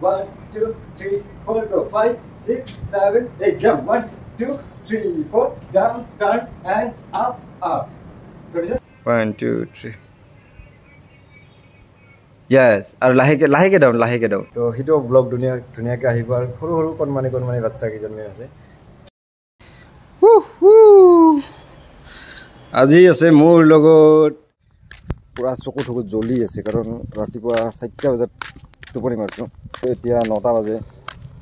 1 2 3 4 go 5 6 7 8 jump 1 2 3 4 down turn and up up 1 2 3 yes আৰু লাহেকে down তো হিটো ব্লগ ধুনীয়াকে আহিব আৰু সৰু কণমানি বাচ্চা কিজনমান আছে আজি আছে মোৰ লগত পুৰা চকু ঠকু জ্বলি আছে কাৰণ ৰাতিপুৱা 4টা বজাত টোপনি মাৰিছো তো এতিয়া 9টা বাজে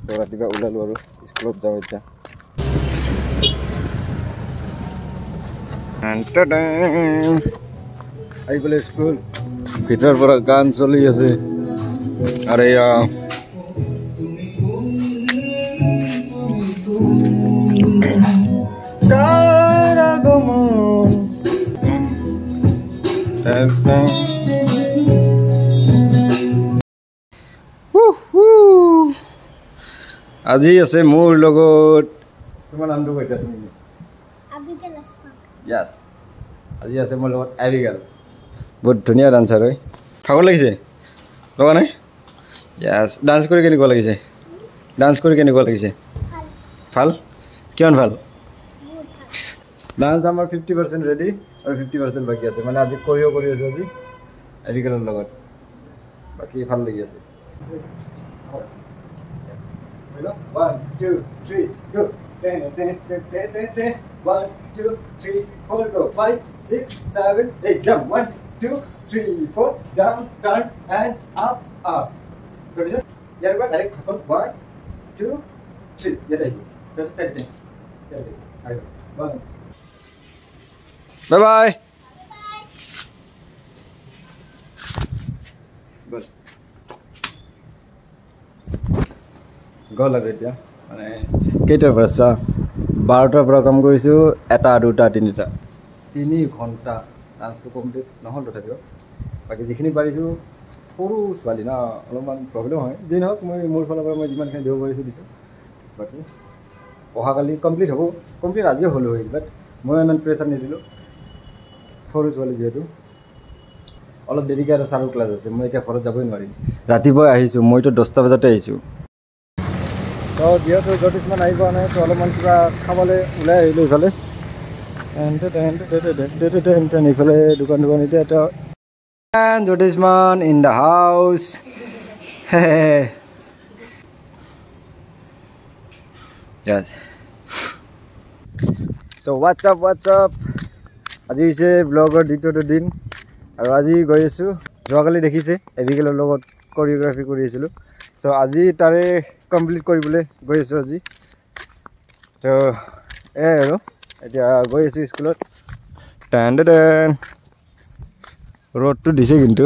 তো ৰাতিপুৱা ওলালো আৰু স্কুলত যাওঁ এতিয়া আহি গ'লে স্কুল ভিতৰৰ পৰা গান চলি আছে আৰু এয়া আজি আছে মোৰ লগত তোমাৰ নামটো কৈছা তুমি আবিগেল আসফাক यस আজি আছে মোৰ লগত আবিগেল বহুত ধুনীয়া ডান্সাৰ হয় ভাগৰ লাগিছে লগা নাই यस ডান্স কৰি কেনেকুৱা লাগিছে ভাল কিমান ভাল ডান্স আমাৰ 50% ৰেডি আৰু 50% বাকি আছে মানে আজি কৰিও কৰি আছো আজি আবিগেলৰ লগত বাকি ভাল লাগি আছে 1 2 3 go 1 2 3 4 go 5 6 7 8 jump 1 2 3 4 down turn and up up ready यार बात डायरेक्ट खत्म 1 2 3 ये देखो बस 1 बाय बाय बस গ'ল আৰু এতিয়া মানে কেইটাৰ পৰা চোৱা 12টাৰ পৰা কাম কৰিছোঁ 1টা 2টা 3টা 3 ঘণ্টা ডান্সটো কমপ্লিট নহ'ল তথাপিও বাকী যিখিনি পাৰিছোঁ সৰু ছোৱালী না অলপমান প্ৰব্লেম হয় যি নহওক মই মোৰ ফালৰ পৰা মই যিমানখিনি দিব পাৰিছোঁ দিছোঁ বাকী অহাকালি কমপ্লিট হ'ব কমপ্লিট আজিও হ'লো হয় বাট মই ইমান প্ৰেছাৰ নিদিলোঁ সৰু ছোৱালী যিহেতু অলপ দেৰিকৈ আৰু চাৰো ক্লাছ আছে মই এতিয়া ঘৰত যাবই নোৱাৰিম ৰাতিপুৱাই আহিছোঁ মইতো 10টা বজাতে আহিছোঁ তো যিহেতু জ্যোতিষমান আহি পোৱা নাই তো অলপমান কিবা খাবলৈ ওলাই আহিলোঁ ইফালে ইফালে দোকান এতিয়া এটা জ্যোতিষমান in the house yes so what's up আজি হৈছে ব্লগৰ দ্বিতীয়টো দিন আৰু আজি গৈ আছোঁ যোৱাকালি দেখিছে এবিগেলৰ লগত কোৰিওগ্ৰাফি কৰি আছিলোঁ চ' আজি তাৰে কমপ্লিট কৰিবলৈ গৈ আছোঁ আজি তো আৰু এতিয়া গৈ আছোঁ স্কুলত ৰ'দটো দিছে কিন্তু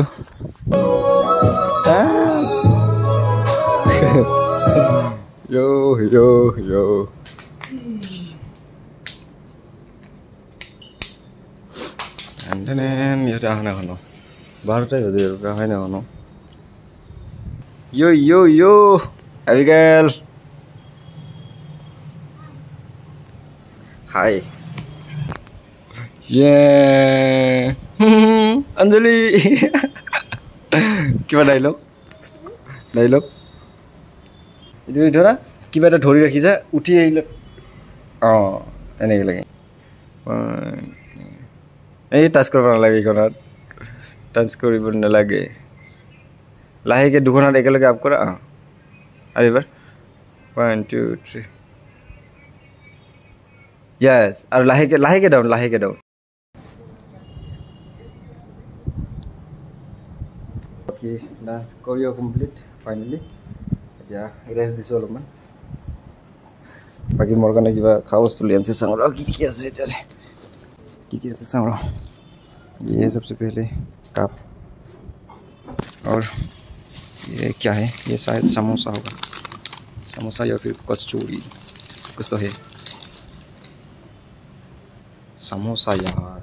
yo ইয়াতে অহা নাই শুনো 12টাই বাজে অহাই নাই শুনো yo Abigail hi yeah Anjali কিবা ডাইলগ এইটো ধৰা কিবা এটা ধৰি ৰাখিছা উঠি আহিলে এনেকৈ লাগে এই টাচ কৰিব নালাগে এইখনত টাচ কৰিব নালাগে লাহেকে দুখনত একেলগে আপ কৰা আৰু এবাৰ 1 2 3 yes আৰু লাহেকে ডাউন বাকি ডান্স কৰিও কমপ্লিট ফাইনেলি এতিয়া ৰেষ্ট দিছোঁ অলপমান বাকি মোৰ কাৰণে কিবা খোৱা বস্তু লৈ আনিছে চাওঁ ৰ কি আছে এতিয়া কি আছে চাওঁ ৰ ये सबसे पहले कप और ये क्या है ये शायद समोसा होगा समोसा या फिर कचौड़ी कुछ तो है समोसा यार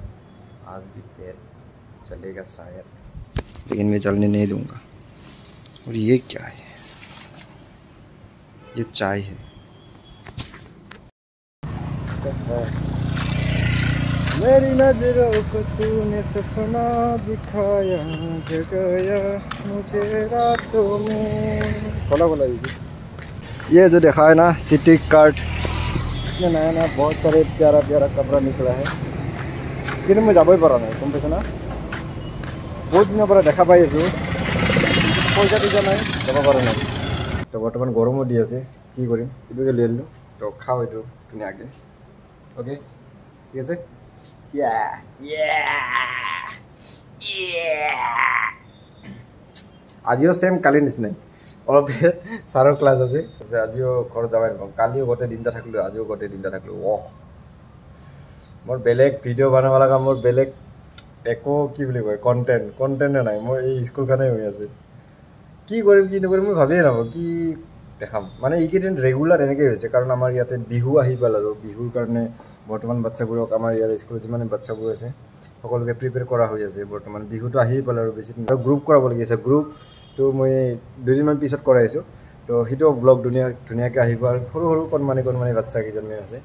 आज भी पेट चलेगा शायद लेकिन मैं चलने नहीं दूंगा और ये क्या है ये चाय है मेरी नजरों को तूने सपना दिखाया जगाया मुझे रातों में बोला बोला ये जो देखा है ना सिटी कार्ट इसमें नया नया बहुत सारे प्यारा प्यारा कपड़ा निकला है কিন্তু मैं যাবই পৰা নাই গম পাইছে না বহুত দিনৰ পৰা দেখা পাই আছো পইচা দিছা নাই যাব পৰা নাই তো বৰ্তমান গৰমো দি আছে কি কৰিম এইটোকে লৈ আনিলোঁ তো খাওঁ এইটো ধুনীয়াকৈ অ'কে ঠিক আছে আজিও সেম কালি নিচিনাই অলপ ছাৰৰ ক্লাছ আছে আজিও ঘৰত যাবাই নাপাম কালিও গোটেই দিনটা থাকিলোঁ আজিও গোটেই দিনটা থাকিলোঁ মোৰ বেলেগ ভিডিঅ' বনাব লগা মোৰ বেলেগ একো কি বুলি কয় কণ্টেণ্টে নাই মোৰ এই স্কুলখনে হৈ আছে কি কৰিম কি নকৰিম মই ভাবিয়ে নাপাওঁ কি দেখাম মানে এইকেইদিন ৰেগুলাৰ এনেকৈ হৈছে কাৰণ আমাৰ ইয়াতে বিহু আহি পাল আৰু বিহুৰ কাৰণে বৰ্তমান বাচ্চাবোৰক আমাৰ ইয়াৰ স্কুলত যিমান বাচ্চাবোৰ আছে সকলোকে প্ৰিপেয়াৰ কৰা হৈ আছে বৰ্তমান বিহুটো আহি পাল আৰু বেছি দিন আৰু গ্ৰুপ কৰাবলগীয়া আছে গ্ৰুপটো মই দুদিনমান পিছত কৰাইছোঁ তো সেইটো ব্লগ ধুনীয়াকৈ আহিব আৰু সৰু সৰু কণমানি বাচ্চা কেইজনমান আছে